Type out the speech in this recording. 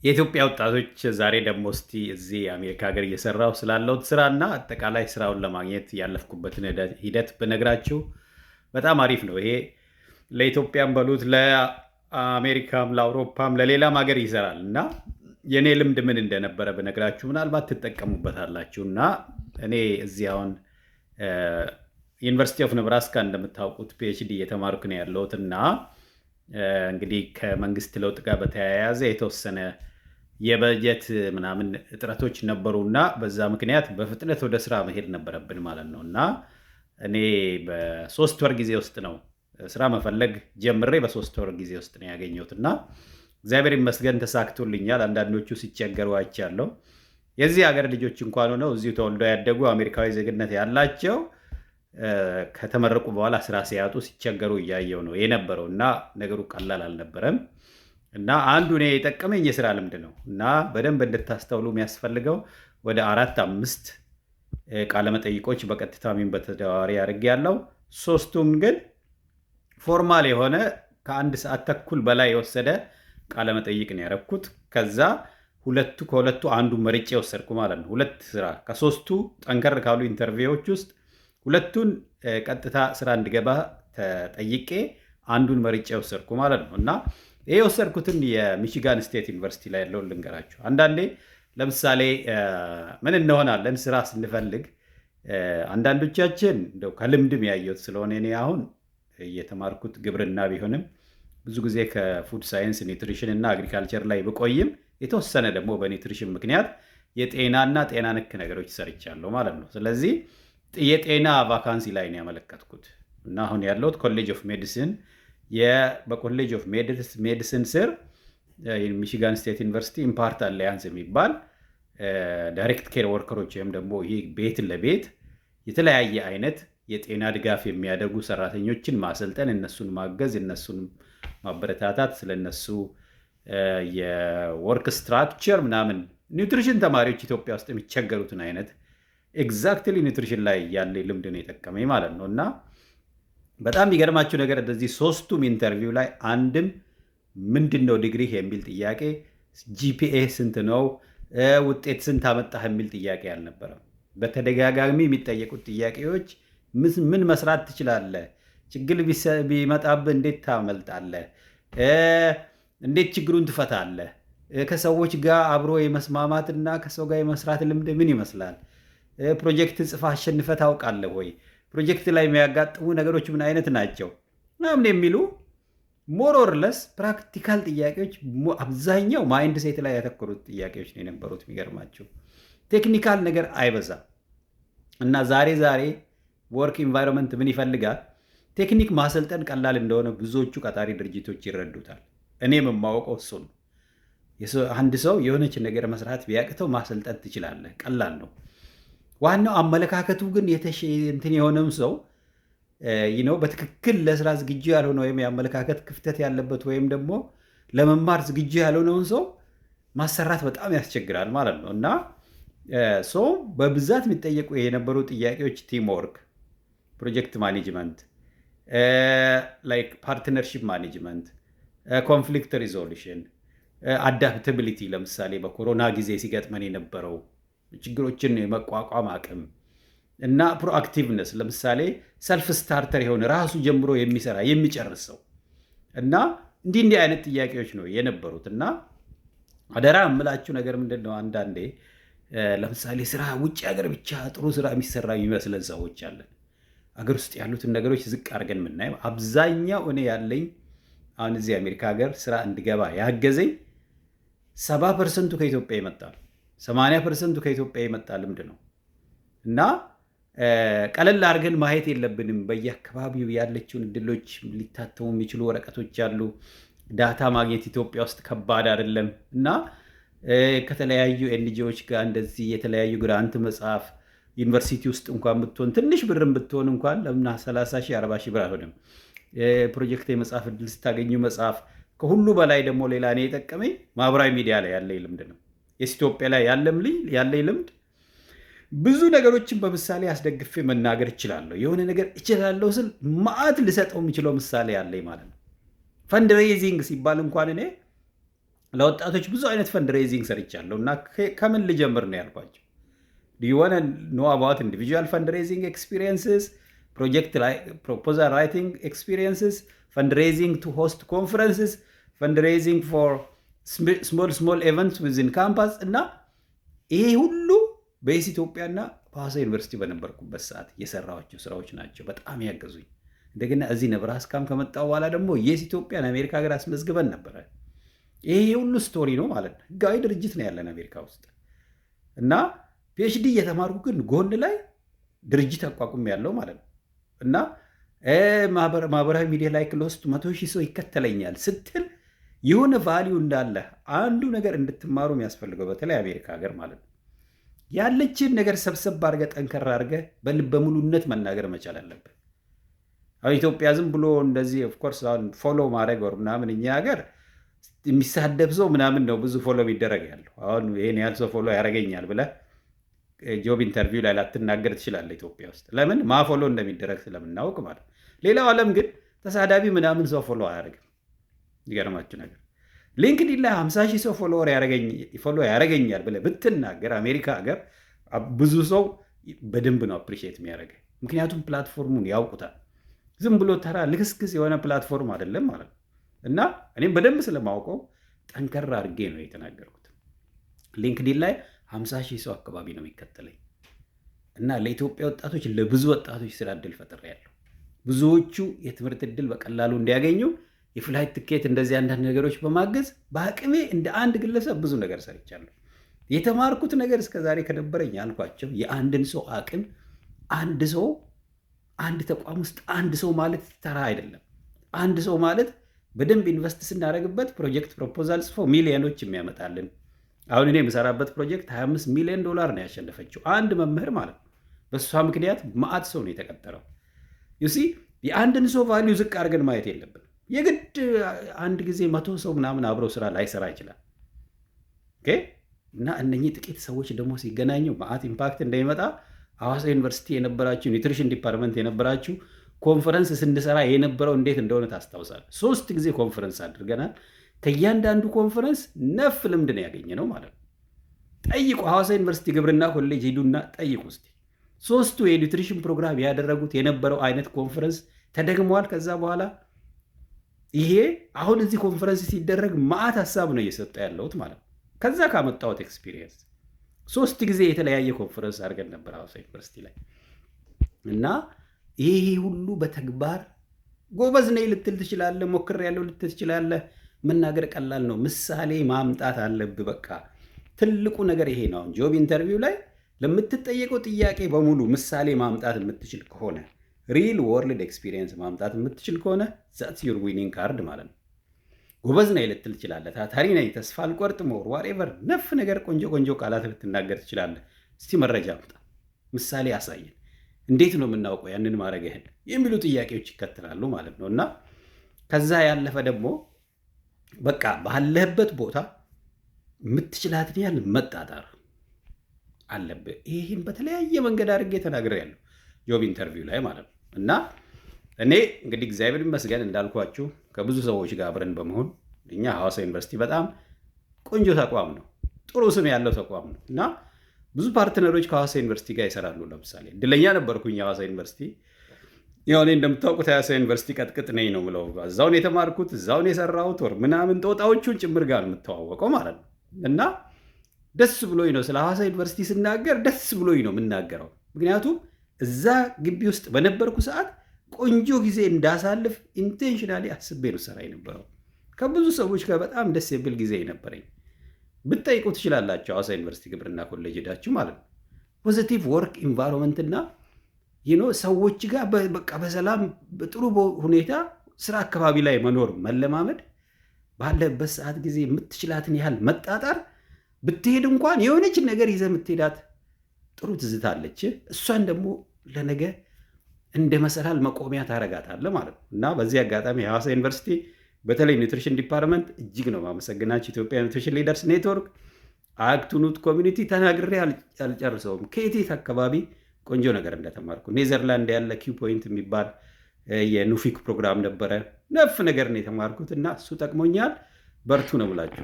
የኢትዮጵያ ወጣቶች ዛሬ ደግሞ እስቲ እዚህ አሜሪካ ሀገር እየሰራው ስላለሁት ስራና አጠቃላይ ስራውን ለማግኘት ያለፍኩበትን ሂደት ብነግራችሁ በጣም አሪፍ ነው። ይሄ ለኢትዮጵያም በሉት ለአሜሪካም፣ ለአውሮፓም ለሌላም ሀገር ይሰራል እና የእኔ ልምድ ምን እንደነበረ ብነግራችሁ ምናልባት ትጠቀሙበታላችሁ። እና እኔ እዚህ አሁን ዩኒቨርሲቲ ኦፍ ነብራስካ እንደምታውቁት ፒኤችዲ እየተማርኩ ነው ያለሁት እና እንግዲህ ከመንግስት ለውጥ ጋር በተያያዘ የተወሰነ የበጀት ምናምን እጥረቶች ነበሩና በዛ ምክንያት በፍጥነት ወደ ስራ መሄድ ነበረብን ማለት ነው። እና እኔ በሶስት ወር ጊዜ ውስጥ ነው ስራ መፈለግ ጀምሬ በሶስት ወር ጊዜ ውስጥ ነው ያገኘሁት እና እግዚአብሔር ይመስገን ተሳክቶልኛል። አንዳንዶቹ ሲቸገሩ አይቻለሁ። የዚህ ሀገር ልጆች እንኳን ሆነው እዚሁ ተወልደው ያደጉ አሜሪካዊ ዜግነት ያላቸው ከተመረቁ በኋላ ስራ ሲያጡ ሲቸገሩ እያየው ነው የነበረው እና ነገሩ ቀላል አልነበረም። እና አንዱ እኔ የጠቀመኝ የስራ ልምድ ነው እና በደንብ እንድታስተውሉ የሚያስፈልገው ወደ 4-5 ቃለመጠይቆች በቀጥታ ሚን በተዘዋዋሪ አድርጌያለሁ። ሶስቱም ግን ፎርማል የሆነ ከአንድ ሰዓት ተኩል በላይ የወሰደ ቃለመጠይቅ ነው ያደረኩት። ከዛ ከሁለቱ አንዱ መርጬ ወሰድኩ ማለት ነው። ሁለት ስራ ከሶስቱ ጠንከር ካሉ ኢንተርቪዎች ውስጥ ሁለቱን ቀጥታ ስራ እንድገባ ተጠይቄ አንዱን መርጬ ወሰድኩ ማለት ነው። እና ይሄ የወሰድኩትን የሚቺጋን ስቴት ዩኒቨርሲቲ ላይ ያለውን ልንገራችሁ። አንዳንዴ ለምሳሌ ምን እንሆናለን ስራ ስንፈልግ አንዳንዶቻችን እንደው ከልምድም ያየሁት ስለሆነ እኔ አሁን እየተማርኩት ግብርና ቢሆንም ብዙ ጊዜ ከፉድ ሳይንስ ኒውትሪሽን እና አግሪካልቸር ላይ ብቆይም የተወሰነ ደግሞ በኒውትሪሽን ምክንያት የጤናና ጤና ነክ ነገሮች ሰርቻለሁ ማለት ነው። ስለዚህ የጤና ቫካንሲ ላይ ነው ያመለከትኩት እና አሁን ያለሁት ኮሌጅ ኦፍ ሜዲሲን በኮሌጅ ኦፍ ሜዲሲን ስር ሚቺጋን ስቴት ዩኒቨርሲቲ ኢምፓርት አላያንስ የሚባል ዳይሬክት ኬር ወርከሮች ወይም ደግሞ ይህ ቤት ለቤት የተለያየ አይነት የጤና ድጋፍ የሚያደርጉ ሰራተኞችን ማሰልጠን፣ እነሱን ማገዝ፣ እነሱን ማበረታታት፣ ስለነሱ የወርክ ስትራክቸር ምናምን ኒውትሪሽን ተማሪዎች ኢትዮጵያ ውስጥ የሚቸገሩትን አይነት ኤግዛክትሊ ኒውትሪሽን ላይ ያለ ልምድ ነው የጠቀመኝ ማለት ነው። እና በጣም የሚገርማችሁ ነገር እንደዚህ ሶስቱም ኢንተርቪው ላይ አንድም ምንድን ነው ዲግሪህ የሚል ጥያቄ፣ ጂፒኤ ስንት ነው፣ ውጤት ስንት አመጣህ የሚል ጥያቄ አልነበረም። በተደጋጋሚ የሚጠየቁት ጥያቄዎች ምን መስራት ትችላለህ፣ ችግር ቢመጣብህ እንዴት ታመልጣለህ፣ እንዴት ችግሩን ትፈታለህ፣ ከሰዎች ጋር አብሮ የመስማማትና ከሰው ጋር የመስራት ልምድ ምን ይመስላል፣ ፕሮጀክት ጽፋ አሸንፈህ ታውቃለህ ወይ፣ ፕሮጀክት ላይ የሚያጋጥሙ ነገሮች ምን አይነት ናቸው ምናምን የሚሉ ሞሮርለስ ፕራክቲካል ጥያቄዎች፣ አብዛኛው ማይንድ ሴት ላይ ያተኮሩት ጥያቄዎች ነው የነበሩት። የሚገርማቸው ቴክኒካል ነገር አይበዛም። እና ዛሬ ወርክ ኢንቫይሮንመንት ምን ይፈልጋል? ቴክኒክ ማሰልጠን ቀላል እንደሆነ ብዙዎቹ ቀጣሪ ድርጅቶች ይረዱታል። እኔም የማወቀው እሱ ነው። አንድ ሰው የሆነች ነገር መስራት ቢያቅተው ማሰልጠን ትችላለህ፣ ቀላል ነው። ዋናው አመለካከቱ ግን እንትን የሆነም ሰው በትክክል ለስራ ዝግጁ ያልሆነ ወይም የአመለካከት ክፍተት ያለበት ወይም ደግሞ ለመማር ዝግጁ ያልሆነውን ሰው ማሰራት በጣም ያስቸግራል ማለት ነው። እና ሰው በብዛት የሚጠየቁ የነበሩ ጥያቄዎች ቲም ወርክ፣ ፕሮጀክት ማኔጅመንት፣ ላይክ ፓርትነርሺፕ ማኔጅመንት፣ ኮንፍሊክት ሪዞሉሽን፣ አዳፕታቢሊቲ ለምሳሌ በኮሮና ጊዜ ሲገጥመን የነበረው ችግሮችን የመቋቋም አቅም እና ፕሮአክቲቭነስ ለምሳሌ ሰልፍ ስታርተር የሆነ ራሱ ጀምሮ የሚሰራ የሚጨርስ ሰው እና እንዲህ አይነት ጥያቄዎች ነው የነበሩት። እና አደራ የምላችሁ ነገር ምንድን ነው፣ አንዳንዴ ለምሳሌ ስራ ውጭ ሀገር ብቻ ጥሩ ስራ የሚሰራ የሚመስለን ሰዎች አለን። አገር ውስጥ ያሉትን ነገሮች ዝቅ አድርገን የምናየው አብዛኛው እኔ ያለኝ አሁን እዚህ አሜሪካ ሀገር ስራ እንድገባ ያገዘኝ 70% ከኢትዮጵያ ይመጣል፣ 80% ከኢትዮጵያ የመጣ ልምድ ነው። እና ቀለል አድርገን ማየት የለብንም። በየአካባቢው ያለችውን እድሎች፣ ሊታተሙ የሚችሉ ወረቀቶች አሉ። ዳታ ማግኘት ኢትዮጵያ ውስጥ ከባድ አይደለም። እና ከተለያዩ ኤንጂዎች ጋር እንደዚህ የተለያዩ ግራንት መጽሐፍ ዩኒቨርሲቲ ውስጥ እንኳን ብትሆን ትንሽ ብርም ብትሆን እንኳን ለምና 30 ሺህ 40 ሺህ ብር አይሆንም ፕሮጀክት የመጽሐፍ እድል ስታገኙ መጽሐፍ። ከሁሉ በላይ ደግሞ ሌላ እኔ የጠቀመኝ ማህበራዊ ሚዲያ ላይ ያለኝ ልምድ ነው። ኢትዮጵያ ላይ ያለኝ ልምድ ብዙ ነገሮችን በምሳሌ አስደግፌ መናገር እችላለሁ። የሆነ ነገር እችላለሁ ስል ማዕት ልሰጠው የሚችለው ምሳሌ ያለኝ ማለት ነው። ፈንድሬዚንግ ሲባል እንኳን እኔ ለወጣቶች ብዙ አይነት ፈንድሬዚንግ ሰርቻለሁ እና ከምን ልጀምር ነው ያልኳቸው። ዱ ዩ ዋንት ኖ አባውት ኢንዲቪጁዋል ፈንድሬዚንግ ኤክስፒሪየንስስ፣ ፕሮጀክት ፕሮፖዛል ራይቲንግ ኤክስፒሪየንስስ፣ ፈንድሬዚንግ ቱ ሆስት ኮንፈረንስስ፣ ፈንድሬዚንግ ፎር ስሞል ኤቨንትስ ዊዝን ካምፓስ እና ይሄ ሁሉ በየስ ኢትዮጵያና በሐዋሳ ዩኒቨርሲቲ በነበርኩበት ሰዓት የሰራኋቸው ስራዎች ናቸው በጣም ያገዙኝ። እንደገና እዚህ ነብራስካም ከመጣሁ በኋላ ደግሞ የስ ኢትዮጵያን አሜሪካ ሀገር አስመዝግበን ነበረ። ይሄ ሁሉ ስቶሪ ነው ማለት ነው። ህጋዊ ድርጅት ነው ያለን አሜሪካ ውስጥ እና ፒኤችዲ እየተማርኩ ግን ጎን ላይ ድርጅት አቋቁም ያለው ማለት ነው እና ማህበራዊ ሚዲያ ላይ ክሎስቱ 100,000 ሰው ይከተለኛል ስትል የሆነ ቫሊዩ እንዳለ አንዱ ነገር እንድትማሩ የሚያስፈልገው በተለይ አሜሪካ ሀገር ማለት ነው ያለችን ነገር ሰብሰብ አድርገህ ጠንከር አድርገህ በልበ ሙሉነት መናገር መቻል አለብህ። አሁን ኢትዮጵያ ዝም ብሎ እንደዚህ ኦፍኮርስ አሁን ፎሎ ማድረግ ወር ምናምን እኛ ሀገር የሚሳደብ ሰው ምናምን ነው ብዙ ፎሎ የሚደረግ ያለው። አሁን ይሄን ያህል ሰው ፎሎ ያደርገኛል ብለህ ጆብ ኢንተርቪው ላይ ላትናገር ትችላለህ ኢትዮጵያ ውስጥ። ለምን ማፎሎ እንደሚደረግ ስለምናውቅ ማለት ነው። ሌላው ዓለም ግን ተሳዳቢ ምናምን ሰው ፎሎ አያደርግም። ይገርማችሁ ነገር ሊንክዲን ላይ 50,000 ሰው ፎሎ ያደርገኛል ብለህ ብትናገር አሜሪካ ሀገር ብዙ ሰው በደንብ ነው አፕሪሺየት የሚያደርገኝ። ምክንያቱም ፕላትፎርሙን ያውቁታል። ዝም ብሎ ተራ ልክስክስ የሆነ ፕላትፎርም አይደለም ማለት ነው እና እኔም በደንብ ስለማውቀው ጠንከር አድርጌ ነው የተናገርኩት። ሊንክዲን ላይ 50,000 ሰው አካባቢ ነው የሚከተለኝ እና ለኢትዮጵያ ወጣቶች ለብዙ ወጣቶች ስራ እድል ፈጥሬያለሁ። ብዙዎቹ የትምህርት እድል በቀላሉ እንዲያገኙ የፍላይት ትኬት እንደዚህ አንዳንድ ነገሮች በማገዝ በአቅሜ እንደ አንድ ግለሰብ ብዙ ነገር ሰርቻለሁ። የተማርኩት ነገር እስከዛሬ ከነበረኝ ያልኳቸው የአንድን ሰው አቅም አንድ ሰው አንድ ተቋም ውስጥ አንድ ሰው ማለት ተራ አይደለም። አንድ ሰው ማለት በደንብ ኢንቨስት ስናደርግበት ፕሮጀክት ፕሮፖዛል ጽፎ ሚሊዮኖች የሚያመጣልን። አሁን እኔ የምሰራበት ፕሮጀክት $25 ሚሊዮን ነው ያሸነፈችው አንድ መምህር ማለት ነው። በእሷ ምክንያት ማዕት ሰው ነው የተቀጠረው። ዩሲ የአንድን ሰው ቫሊዩ ዝቅ አድርገን ማየት የለብን። የግድ አንድ ጊዜ 100 ሰው ምናምን አብረው ስራ ላይሰራ ይችላል እና እነኚህ ጥቂት ሰዎች ደግሞ ሲገናኙ ማዕት ኢምፓክት እንደሚመጣ ሐዋሳ ዩኒቨርሲቲ የነበራችሁ ኒውትሪሽን ዲፓርትመንት የነበራችሁ ኮንፈረንስ ስንሰራ የነበረው እንዴት እንደሆነ ታስታውሳል። 3 ጊዜ ኮንፈረንስ አድርገናል። ከእያንዳንዱ ኮንፈረንስ ነፍ ልምድ ነው ያገኘ ነው ማለት ነው። ጠይቁ፣ ሐዋሳ ዩኒቨርሲቲ ግብርና ኮሌጅ ሂዱና ጠይቁ እስኪ። 3ቱ የኒውትሪሽን ፕሮግራም ያደረጉት የነበረው አይነት ኮንፈረንስ ተደግመዋል። ከዛ በኋላ ይሄ አሁን እዚህ ኮንፈረንስ ሲደረግ ማዕት ሀሳብ ነው እየሰጠ ያለሁት ማለት ነው። ከዛ ካመጣሁት ኤክስፒሪየንስ 3 ጊዜ የተለያየ ኮንፈረንስ አድርገን ነበር ሐዋሳ ዩኒቨርሲቲ ላይ እና ይሄ ሁሉ በተግባር ጎበዝ ነኝ ልትል ትችላለህ፣ ሞክሬያለሁ ልትል ትችላለህ። መናገር ቀላል ነው፣ ምሳሌ ማምጣት አለብህ። በቃ ትልቁ ነገር ይሄ ነው። ጆብ ኢንተርቪው ላይ ለምትጠየቀው ጥያቄ በሙሉ ምሳሌ ማምጣት የምትችል ከሆነ ሪል ወርልድ ኤክስፒሪየንስ ማምጣት የምትችል ከሆነ ዛትስ ዩር ዊኒንግ ካርድ ማለት ነው። ጎበዝ ነኝ ልትል ትችላለህ፣ ታታሪ ነኝ፣ ተስፋ አልቆርጥም፣ ዋትኤቨር ነፍ ነገር ቆንጆ ቆንጆ ቃላት ልትናገር ትችላለህ። እስቲ መረጃ አምጣ፣ ምሳሌ አሳየን፣ እንዴት ነው የምናውቀው ያንን ማድረግህን የሚሉ ጥያቄዎች ይከተላሉ ማለት ነው እና ከዛ ያለፈ ደግሞ በቃ ባለህበት ቦታ የምትችላትን ያህል መጣጣር አለብህ። ይህን በተለያየ መንገድ አድርጌ ተናግሬያለሁ ጆብ ኢንተርቪው ላይ ማለት ነው እና እኔ እንግዲህ እግዚአብሔር ይመስገን እንዳልኳችሁ ከብዙ ሰዎች ጋር አብረን በመሆን እኛ ሐዋሳ ዩኒቨርሲቲ በጣም ቆንጆ ተቋም ነው፣ ጥሩ ስም ያለው ተቋም ነው እና ብዙ ፓርትነሮች ከሐዋሳ ዩኒቨርሲቲ ጋር ይሰራሉ። ለምሳሌ እድለኛ ነበርኩኝ ሐዋሳ ዩኒቨርሲቲ። ያው እኔ እንደምታውቁት ሐዋሳ ዩኒቨርሲቲ ቀጥቅጥ ነኝ ነው የምለው። እዛውን የተማርኩት እዛውን የሰራሁት ወር ምናምን ጦጣዎቹን ጭምር ጋር የምተዋወቀው ማለት ነው እና ደስ ብሎኝ ነው ስለ ሐዋሳ ዩኒቨርሲቲ ስናገር ደስ ብሎኝ ነው የምናገረው። ምክንያቱም እዛ ግቢ ውስጥ በነበርኩ ሰዓት ቆንጆ ጊዜ እንዳሳልፍ ኢንቴንሽናሊ አስቤ ነው ሰራ የነበረው። ከብዙ ሰዎች ጋር በጣም ደስ የሚል ጊዜ ነበረኝ። ብትጠይቁ ትችላላችሁ ሐዋሳ ዩኒቨርሲቲ ግብርና ኮሌጅ ሄዳችሁ ማለት ነው። ፖዚቲቭ ወርክ ኢንቫይሮንመንት እና ሰዎች ጋር በቃ በሰላም በጥሩ ሁኔታ ስራ አካባቢ ላይ መኖር መለማመድ፣ ባለበት ሰዓት ጊዜ የምትችላትን ያህል መጣጣር፣ ብትሄድ እንኳን የሆነች ነገር ይዘህ የምትሄዳት ጥሩ ትዝታለች። እሷን ደግሞ ለነገ እንደ መሰላል መቆሚያ ታረጋታለህ ማለት ነው እና በዚህ አጋጣሚ የሐዋሳ ዩኒቨርሲቲ በተለይ ኒውትሪሽን ዲፓርትመንት እጅግ ነው ማመሰግናችሁ። ኢትዮጵያ ኒውትሪሽን ሊደርስ ኔትወርክ፣ አክቱኑት ኮሚኒቲ ተናግሬ አልጨርሰውም። ከየት አካባቢ ቆንጆ ነገር እንደተማርኩ ኔዘርላንድ ያለ ኪው ፖይንት የሚባል የኑፊክ ፕሮግራም ነበረ። ነፍ ነገር ነው የተማርኩት እና እሱ ጠቅሞኛል። በርቱ ነው ብላችሁ